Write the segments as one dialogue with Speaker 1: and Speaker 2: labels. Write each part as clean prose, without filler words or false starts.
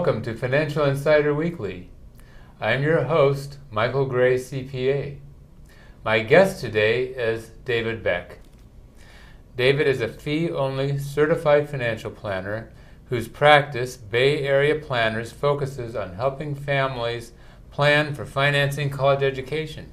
Speaker 1: Welcome to Financial Insider Weekly. I'm your host, Michael Gray, CPA. My guest today is David Beck. David is a fee-only certified financial planner whose practice, Bay Area Planners, focuses on helping families plan for financing college education.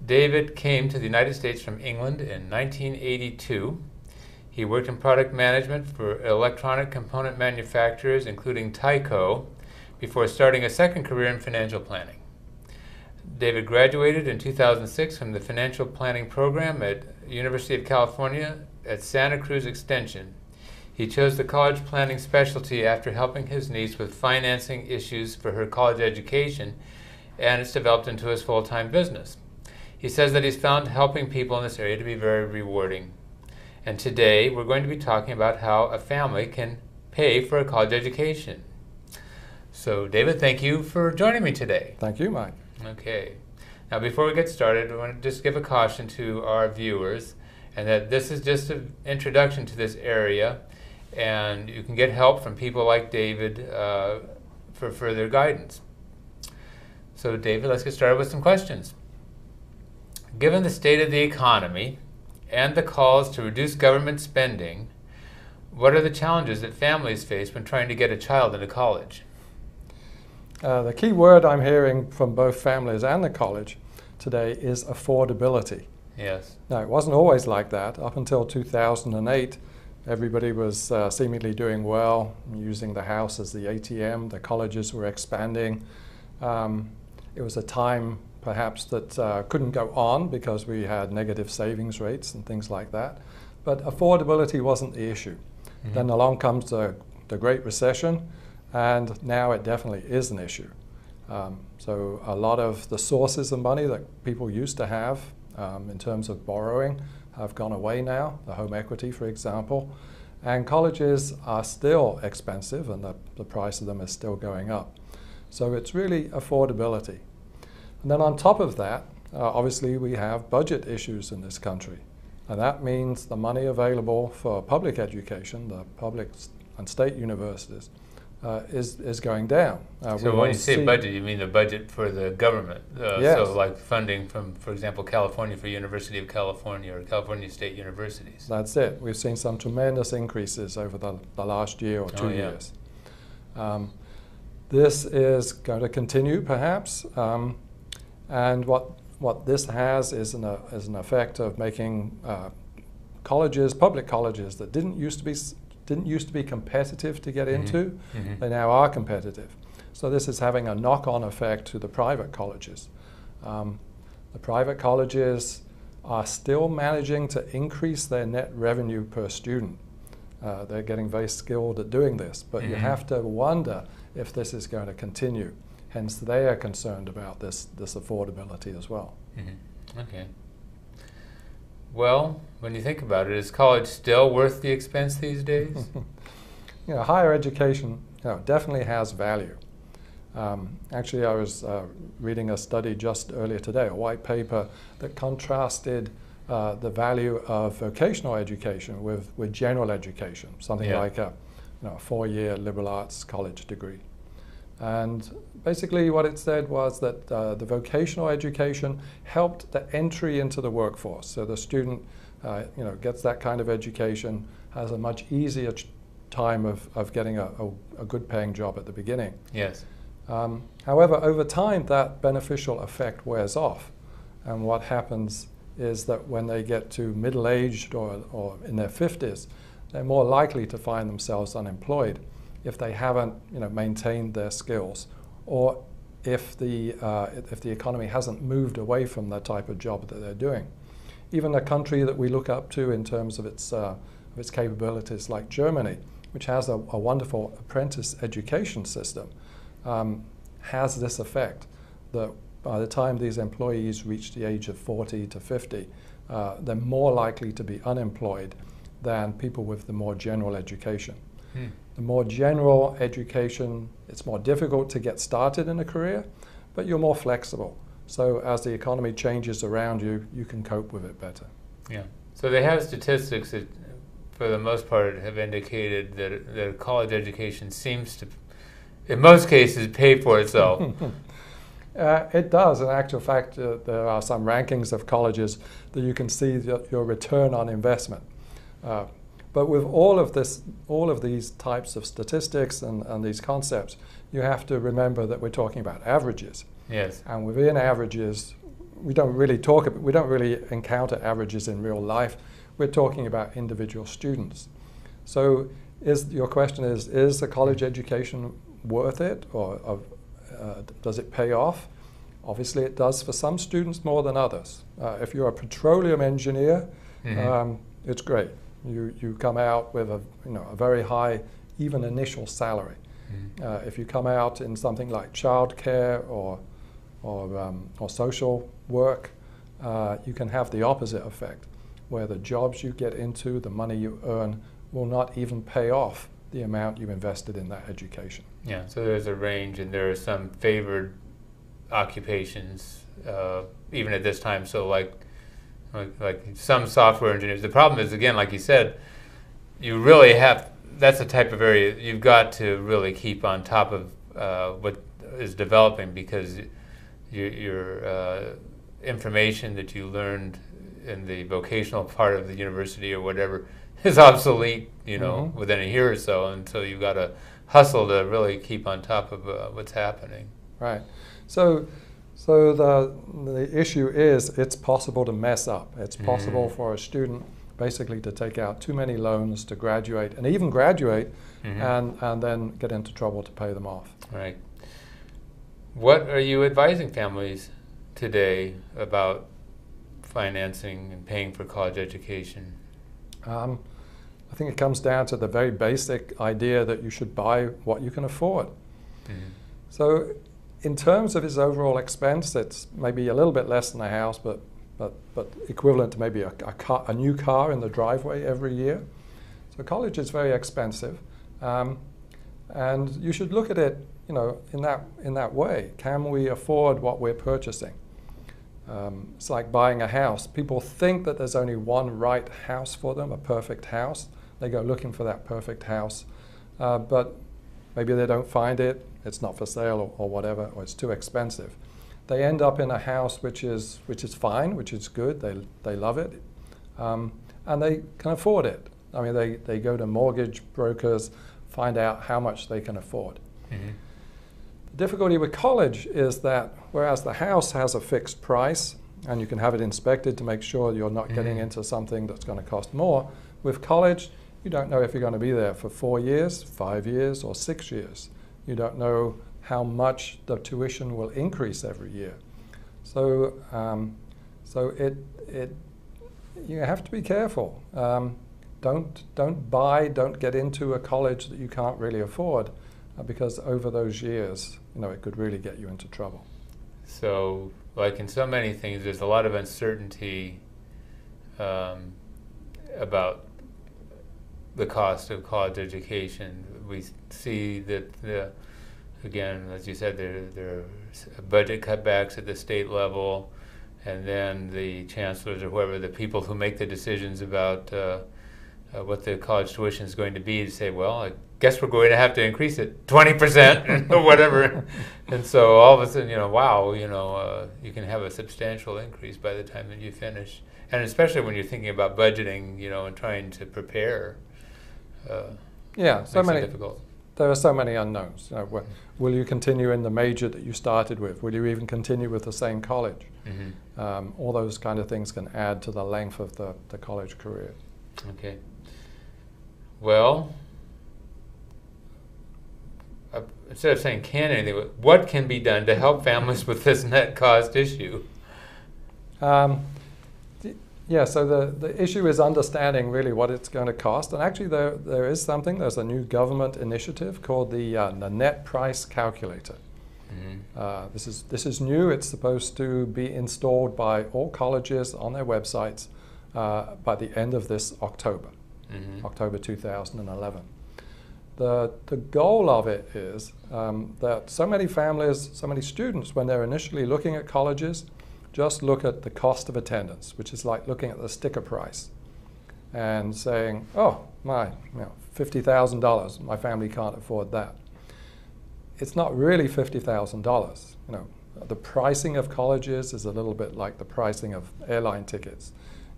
Speaker 1: David came to the United States from England in 1982. He worked in product management for electronic component manufacturers, including Tyco, before starting a second career in financial planning. David graduated in 2006 from the financial planning program at University of California at Santa Cruz Extension. He chose the college planning specialty after helping his niece with financing issues for her college education, and it's developed into his full-time business. He says that he's found helping people in this area to be very rewarding. And today we're going to be talking about how a family can pay for a college education. So David, thank you for joining me today.
Speaker 2: Thank you, Mike.
Speaker 1: Okay. Now before we get started, I want to just give a caution to our viewers, and that this is just an introduction to this area, and you can get help from people like David for further guidance. So David, let's get started with some questions. Given the state of the economy and the calls to reduce government spending, what are the challenges that families face when trying to get a child into college?
Speaker 2: The key word I'm hearing from both families and the college today is affordability.
Speaker 1: Yes.
Speaker 2: Now, it wasn't always like that. Up until 2008, everybody was seemingly doing well, using the house as the ATM. The colleges were expanding. It was a time perhaps that couldn't go on because we had negative savings rates and things like that. But affordability wasn't the issue. Mm-hmm. Then along comes the Great Recession, and now it definitely is an issue. So a lot of the sources of money that people used to have in terms of borrowing have gone away now, the home equity, for example. And colleges are still expensive, and the price of them is still going up. So it's really affordability. And then on top of that, obviously we have budget issues in this country. And that means the money available for public education, the public and state universities, is going down.
Speaker 1: So when you say budget, you mean the budget for the government?
Speaker 2: Yes.
Speaker 1: So like funding from, for example, California for University of California or California State Universities?
Speaker 2: That's it. We've seen some tremendous increases over the last year or 2 years. This is going to continue, perhaps. And what this has is an effect of making colleges, public colleges that didn't used to be competitive to get into, they now are competitive. So this is having a knock-on effect to the private colleges. The private colleges are still managing to increase their net revenue per student. They're getting very skilled at doing this, but you have to wonder if this is going to continue. Hence, they are concerned about this affordability as well.
Speaker 1: Okay. Well, when you think about it, is college still worth the expense these days?
Speaker 2: Higher education definitely has value. Actually, I was reading a study just earlier today, a white paper that contrasted the value of vocational education with general education, something like a 4-year liberal arts college degree. And basically what it said was that the vocational education helped the entry into the workforce. So the student gets that kind of education, has a much easier time of getting a good paying job at the beginning.
Speaker 1: Yes.
Speaker 2: However, over time that beneficial effect wears off. And what happens is that when they get to middle-aged or in their 50s, they're more likely to find themselves unemployed if they haven't maintained their skills, or if the economy hasn't moved away from the type of job that they're doing. Even a country that we look up to in terms of its capabilities, like Germany, which has a wonderful apprentice education system, has this effect that by the time these employees reach the age of 40 to 50, they're more likely to be unemployed than people with the more general education. The more general education, it's more difficult to get started in a career, but you're more flexible. So as the economy changes around you, you can cope with it better.
Speaker 1: Yeah. So they have statistics that, for the most part, have indicated that college education seems to in most cases, pay for itself.
Speaker 2: It does. In actual fact, there are some rankings of colleges that you can see your return on investment. But with all of these types of statistics and these concepts, you have to remember that we're talking about averages.
Speaker 1: Yes.
Speaker 2: And within averages, we don't really encounter averages in real life. We're talking about individual students. So your question is a college education worth it, or does it pay off? Obviously it does for some students more than others. If you're a petroleum engineer, it's great. You come out with a very high, even initial salary. If you come out in something like childcare or social work, you can have the opposite effect, where the jobs you get into, the money you earn, will not even pay off the amount you invested in that education.
Speaker 1: Yeah, so there's a range, and there are some favored occupations, even at this time. So like some software engineers, the problem is, again, like you said, you really have, that's the type of area you've got to really keep on top of what is developing, because your information that you learned in the vocational part of the university or whatever is obsolete, within a year or so, and so you've got to hustle to really keep on top of what's happening.
Speaker 2: Right. So the issue is, it's possible to mess up. It's possible for a student basically to take out too many loans to graduate, and even graduate, and then get into trouble to pay them off.
Speaker 1: Right. What are you advising families today about financing and paying for college education? I think it comes down to the very basic idea that you should buy what you can afford. So in terms of his overall expense, it's maybe a little bit less than a house, but equivalent to maybe a new car in the driveway every year. So college is very expensive, and you should look at it, in that way. Can we afford what we're purchasing? It's like buying a house. People think that there's only one right house for them, a perfect house. They go looking for that perfect house, but maybe they don't find it. It's not for sale or whatever, or it's too expensive. They end up in a house which is fine, which is good. They love it, and they can afford it. I mean, they go to mortgage brokers, find out how much they can afford. The difficulty with college is that whereas the house has a fixed price, and you can have it inspected to make sure you're not getting into something that's going to cost more, with college, you don't know if you're going to be there for 4 years, 5 years, or 6 years. You don't know how much the tuition will increase every year. So, you have to be careful. Don't get into a college that you can't really afford, because over those years, it could really get you into trouble. So, like in so many things, there's a lot of uncertainty about the cost of college education. We see that, again, as you said, there are budget cutbacks at the state level, and then the chancellors or whoever, the people who make the decisions about what the college tuition is going to be, to say, well, I guess we're going to have to increase it 20% or whatever. And so all of a sudden, wow, you can have a substantial increase by the time that you finish. And especially when you're thinking about budgeting, and trying to prepare.
Speaker 2: Yeah,
Speaker 1: difficult.
Speaker 2: There are so many unknowns. Will you continue in the major that you started with? Will you even continue with the same college? All those kind of things can add to the length of the college career.
Speaker 1: Okay. Well, instead of saying can anything, what can be done to help families with this net cost issue?
Speaker 2: Yeah, so the issue is understanding really what it's going to cost. And actually there is something, there's a new government initiative called the net price calculator. This is new. It's supposed to be installed by all colleges on their websites by the end of this October, October 2011. The goal of it is that so many families, so many students, when they're initially looking at colleges, just look at the cost of attendance, which is like looking at the sticker price and saying, oh, $50,000, my family can't afford that. it's not really $50,000. You know, the pricing of colleges is a little bit like the pricing of airline tickets.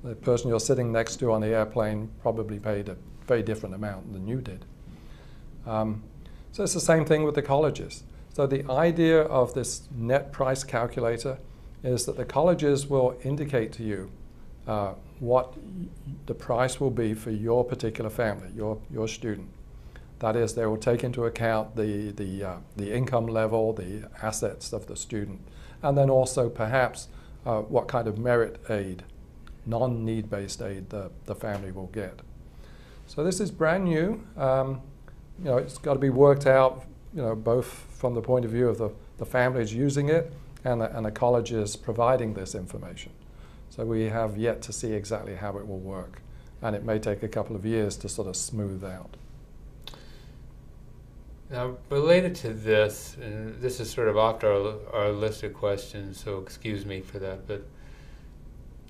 Speaker 2: The person you're sitting next to on the airplane probably paid a very different amount than you did. So it's the same thing with the colleges. So the idea of this net price calculator is that the colleges will indicate to you what the price will be for your particular family, your student. That is, they will take into account the income level, the assets of the student, and then also perhaps what kind of merit aid, non-need-based aid the family will get. So this is brand new. You know, it's got to be worked out, you know, both from the point of view of the families using it and the colleges providing this information. So we have yet to see exactly how it will work, and it may take a couple of years to sort of smooth out.
Speaker 1: Now, related to this, and this is sort of off our list of questions, so excuse me for that, but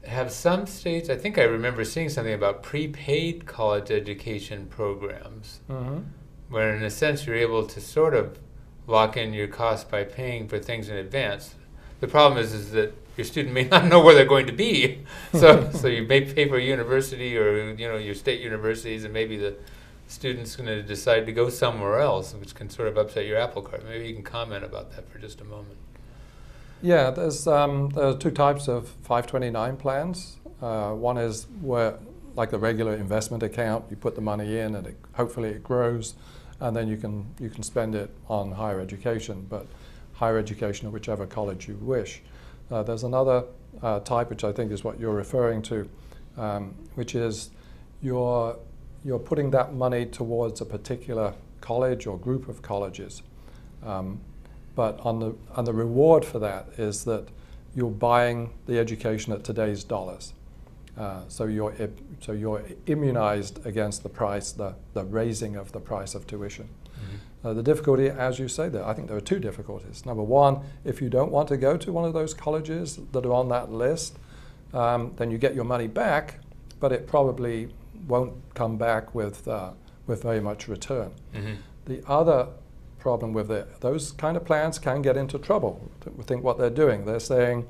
Speaker 1: have some states, I think I remember seeing something about prepaid college education programs, where in a sense you're able to sort of lock in your costs by paying for things in advance. The problem is that your student may not know where they're going to be, so you may pay for a university or your state universities, and maybe the student's going to decide to go somewhere else, which can sort of upset your apple cart. Maybe you can comment about that for just a moment.
Speaker 2: Yeah, there are two types of 529 plans. One is where, like the regular investment account, you put the money in and hopefully it grows, and then you can spend it on higher education, but higher education at whichever college you wish. There's another type, which I think is what you're referring to, which is you're putting that money towards a particular college or group of colleges. But on the reward for that is that you're buying the education at today's dollars. So you're immunized against the price, the raising of the price of tuition. The difficulty, as you say, I think there are two difficulties. Number one, if you don't want to go to one of those colleges that are on that list, then you get your money back, but it probably won't come back with very much return. The other problem with it, those kind of plans can get into trouble. Think what they're doing. They're saying,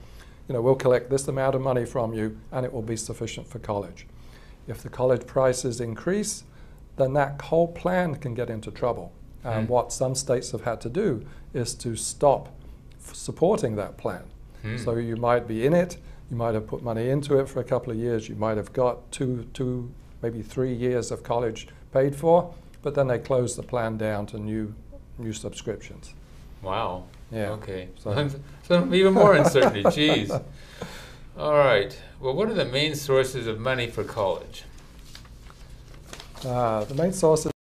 Speaker 2: we'll collect this amount of money from you and it will be sufficient for college. If the college prices increase, then that whole plan can get into trouble. And what some states have had to do is to stop supporting that plan. So you might be in it, you might have put money into it for a couple of years, you might have got two, maybe 3 years of college paid for, but then they close the plan down to new subscriptions.
Speaker 1: Wow.
Speaker 2: Yeah.
Speaker 1: Okay. So even more uncertainty. Jeez. All right. Well, what are the main sources of money for college?
Speaker 2: The main sources